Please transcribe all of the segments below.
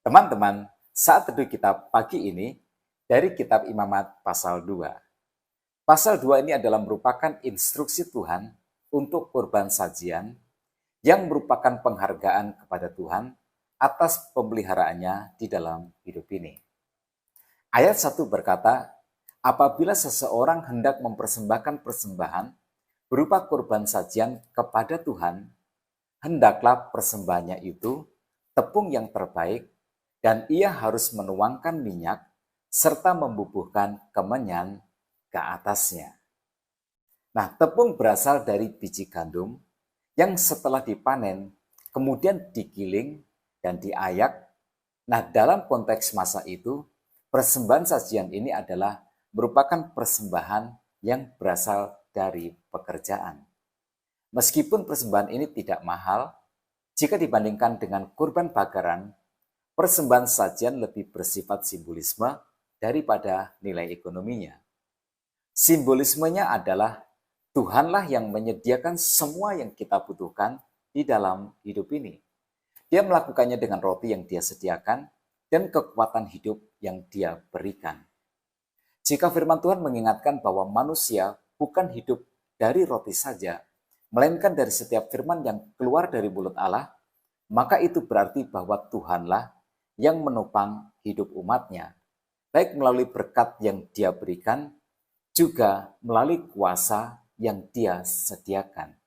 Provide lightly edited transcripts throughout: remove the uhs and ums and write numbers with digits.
Teman-teman, saat teduh kita pagi ini dari kitab Imamat pasal 2. Pasal 2 ini adalah merupakan instruksi Tuhan untuk kurban sajian yang merupakan penghargaan kepada Tuhan atas pemeliharaannya di dalam hidup ini. Ayat 1 berkata, apabila seseorang hendak mempersembahkan persembahan berupa kurban sajian kepada Tuhan, hendaklah persembahannya itu tepung yang terbaik dan ia harus menuangkan minyak serta membubuhkan kemenyan ke atasnya. Nah, tepung berasal dari biji gandum yang setelah dipanen kemudian digiling dan diayak. Nah, dalam konteks masa itu, persembahan sajian ini adalah merupakan persembahan yang berasal dari pekerjaan. Meskipun persembahan ini tidak mahal, jika dibandingkan dengan kurban bakaran, persembahan sajian lebih bersifat simbolisme daripada nilai ekonominya. Simbolismenya adalah Tuhanlah yang menyediakan semua yang kita butuhkan di dalam hidup ini. Dia melakukannya dengan roti yang dia sediakan dan kekuatan hidup yang dia berikan. Jika firman Tuhan mengingatkan bahwa manusia bukan hidup dari roti saja, melainkan dari setiap firman yang keluar dari mulut Allah, maka itu berarti bahwa Tuhanlah yang menopang hidup umatnya, baik melalui berkat yang dia berikan, juga melalui kuasa yang dia sediakan.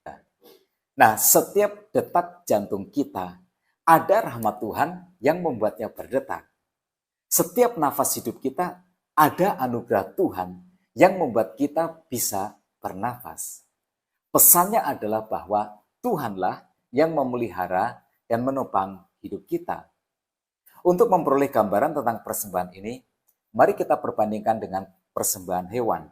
Nah, setiap detak jantung kita ada rahmat Tuhan yang membuatnya berdetak. Setiap nafas hidup kita ada anugerah Tuhan yang membuat kita bisa bernafas. Pesannya adalah bahwa Tuhanlah yang memelihara dan menopang hidup kita. Untuk memperoleh gambaran tentang persembahan ini, mari kita perbandingkan dengan persembahan hewan.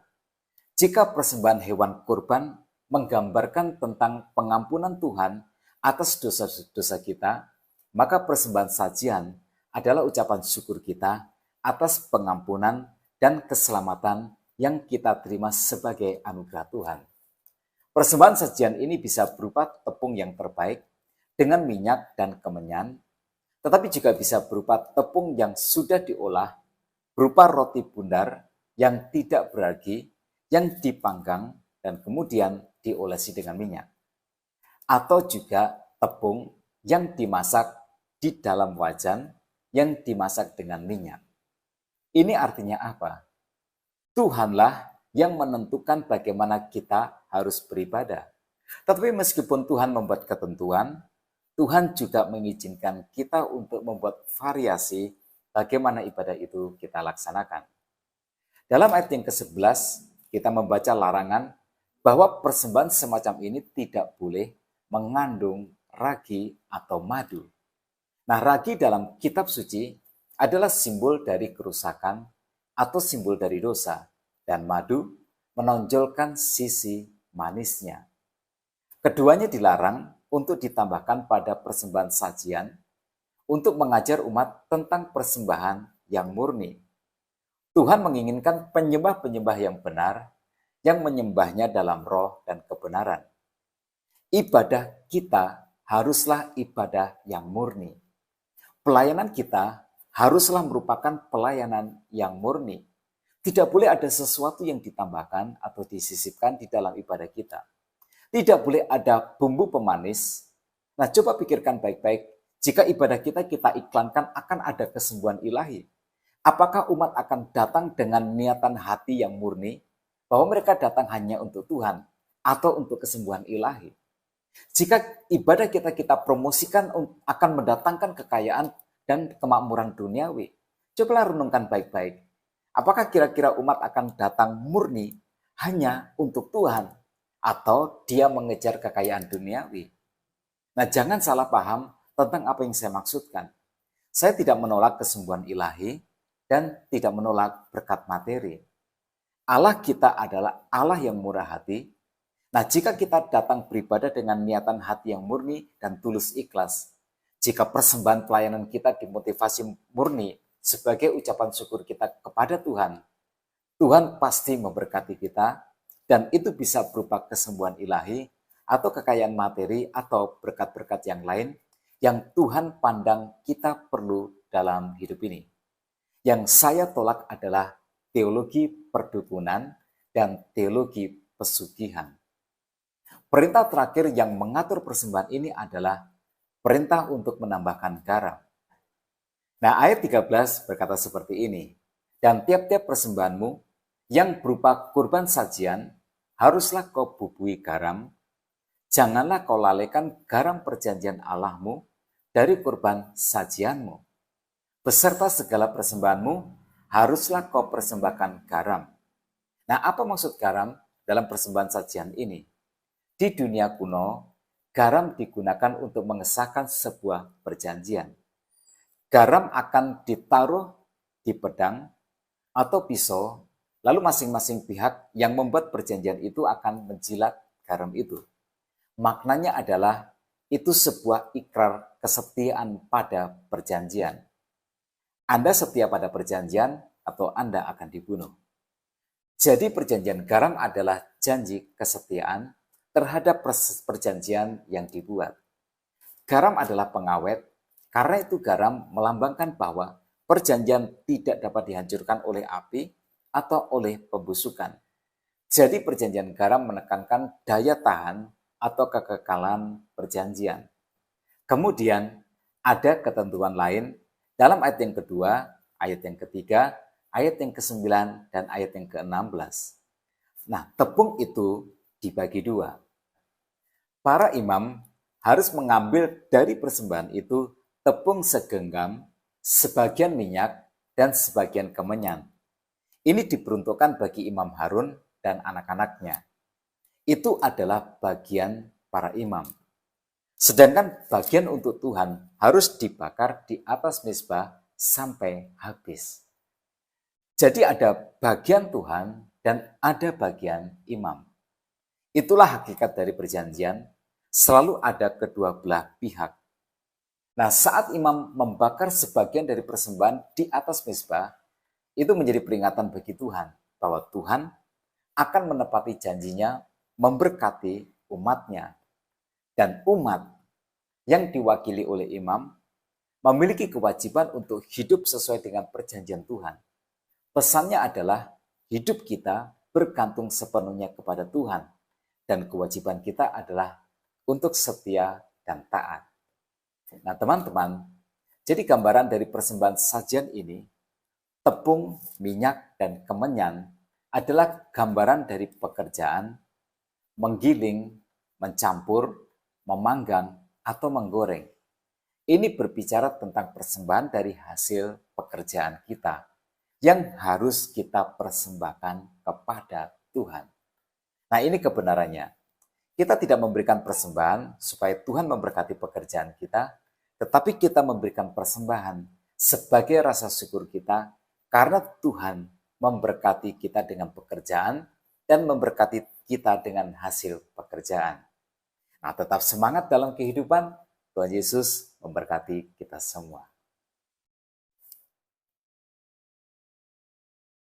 Jika persembahan hewan kurban menggambarkan tentang pengampunan Tuhan atas dosa-dosa kita, maka persembahan sajian adalah ucapan syukur kita atas pengampunan dan keselamatan yang kita terima sebagai anugerah Tuhan. Persembahan sajian ini bisa berupa tepung yang terbaik dengan minyak dan kemenyan, tetapi juga bisa berupa tepung yang sudah diolah, berupa roti bundar yang tidak beragi, yang dipanggang dan kemudian diolesi dengan minyak. Atau juga tepung yang dimasak di dalam wajan yang dimasak dengan minyak. Ini artinya apa? Tuhanlah yang menentukan bagaimana kita harus beribadah. Tetapi meskipun Tuhan membuat ketentuan, Tuhan juga mengizinkan kita untuk membuat variasi bagaimana ibadah itu kita laksanakan. Dalam ayat yang ke-11, kita membaca larangan bahwa persembahan semacam ini tidak boleh mengandung ragi atau madu. Nah, ragi dalam kitab suci adalah simbol dari kerusakan atau simbol dari dosa, dan madu menonjolkan sisi manisnya. Keduanya dilarang untuk ditambahkan pada persembahan sajian untuk mengajar umat tentang persembahan yang murni. Tuhan menginginkan penyembah-penyembah yang benar, yang menyembahnya dalam roh dan kebenaran. Ibadah kita haruslah ibadah yang murni. Pelayanan kita haruslah merupakan pelayanan yang murni. Tidak boleh ada sesuatu yang ditambahkan atau disisipkan di dalam ibadah kita. Tidak boleh ada bumbu pemanis. Nah, coba pikirkan baik-baik. Jika ibadah kita iklankan akan ada kesembuhan ilahi. Apakah umat akan datang dengan niatan hati yang murni, bahwa mereka datang hanya untuk Tuhan atau untuk kesembuhan ilahi? Jika ibadah kita promosikan akan mendatangkan kekayaan dan kemakmuran duniawi, cobalah renungkan baik-baik. Apakah kira-kira umat akan datang murni hanya untuk Tuhan atau dia mengejar kekayaan duniawi? Nah, jangan salah paham tentang apa yang saya maksudkan. Saya tidak menolak kesembuhan ilahi dan tidak menolak berkat materi. Allah kita adalah Allah yang murah hati. Nah, jika kita datang beribadah dengan niatan hati yang murni dan tulus ikhlas, jika persembahan pelayanan kita dimotivasi murni sebagai ucapan syukur kita kepada Tuhan, Tuhan pasti memberkati kita, dan itu bisa berupa kesembuhan ilahi atau kekayaan materi atau berkat-berkat yang lain yang Tuhan pandang kita perlu dalam hidup ini. Yang saya tolak adalah teologi perdukunan dan teologi pesugihan. Perintah terakhir yang mengatur persembahan ini adalah perintah untuk menambahkan garam. Nah, ayat 13 berkata seperti ini, dan tiap-tiap persembahanmu yang berupa kurban sajian, haruslah kau bubui garam, janganlah kau lalaikan garam perjanjian Allahmu dari kurban sajianmu. Beserta segala persembahanmu, haruslah kau persembahkan garam. Nah, apa maksud garam dalam persembahan sajian ini? Di dunia kuno, garam digunakan untuk mengesahkan sebuah perjanjian. Garam akan ditaruh di pedang atau pisau, lalu masing-masing pihak yang membuat perjanjian itu akan menjilat garam itu. Maknanya adalah itu sebuah ikrar kesetiaan pada perjanjian. Anda setia pada perjanjian atau Anda akan dibunuh. Jadi perjanjian garam adalah janji kesetiaan terhadap perjanjian yang dibuat. Garam adalah pengawet, karena itu garam melambangkan bahwa perjanjian tidak dapat dihancurkan oleh api atau oleh pembusukan. Jadi perjanjian garam menekankan daya tahan atau kekekalan perjanjian. Kemudian ada ketentuan lain dalam ayat yang kedua, ayat yang ketiga, ayat yang ke-9, dan ayat yang ke-16. Nah, tepung itu dibagi dua. Para imam harus mengambil dari persembahan itu tepung segenggam, sebagian minyak, dan sebagian kemenyan. Ini diperuntukkan bagi Imam Harun dan anak-anaknya. Itu adalah bagian para imam. Sedangkan bagian untuk Tuhan harus dibakar di atas mezbah sampai habis. Jadi ada bagian Tuhan dan ada bagian imam. Itulah hakikat dari perjanjian, selalu ada kedua belah pihak. Nah, saat imam membakar sebagian dari persembahan di atas mezbah, itu menjadi peringatan bagi Tuhan bahwa Tuhan akan menepati janjinya memberkati umatnya. Dan umat yang diwakili oleh imam memiliki kewajiban untuk hidup sesuai dengan perjanjian Tuhan. Pesannya adalah hidup kita bergantung sepenuhnya kepada Tuhan. Dan kewajiban kita adalah untuk setia dan taat. Nah teman-teman, jadi gambaran dari persembahan sajian ini, tepung, minyak, dan kemenyan adalah gambaran dari pekerjaan, menggiling, mencampur, memanggang, atau menggoreng. Ini berbicara tentang persembahan dari hasil pekerjaan kita yang harus kita persembahkan kepada Tuhan. Nah ini kebenarannya. Kita tidak memberikan persembahan supaya Tuhan memberkati pekerjaan kita, tetapi kita memberikan persembahan sebagai rasa syukur kita karena Tuhan memberkati kita dengan pekerjaan dan memberkati kita dengan hasil pekerjaan. Nah, tetap semangat dalam kehidupan. Tuhan Yesus memberkati kita semua.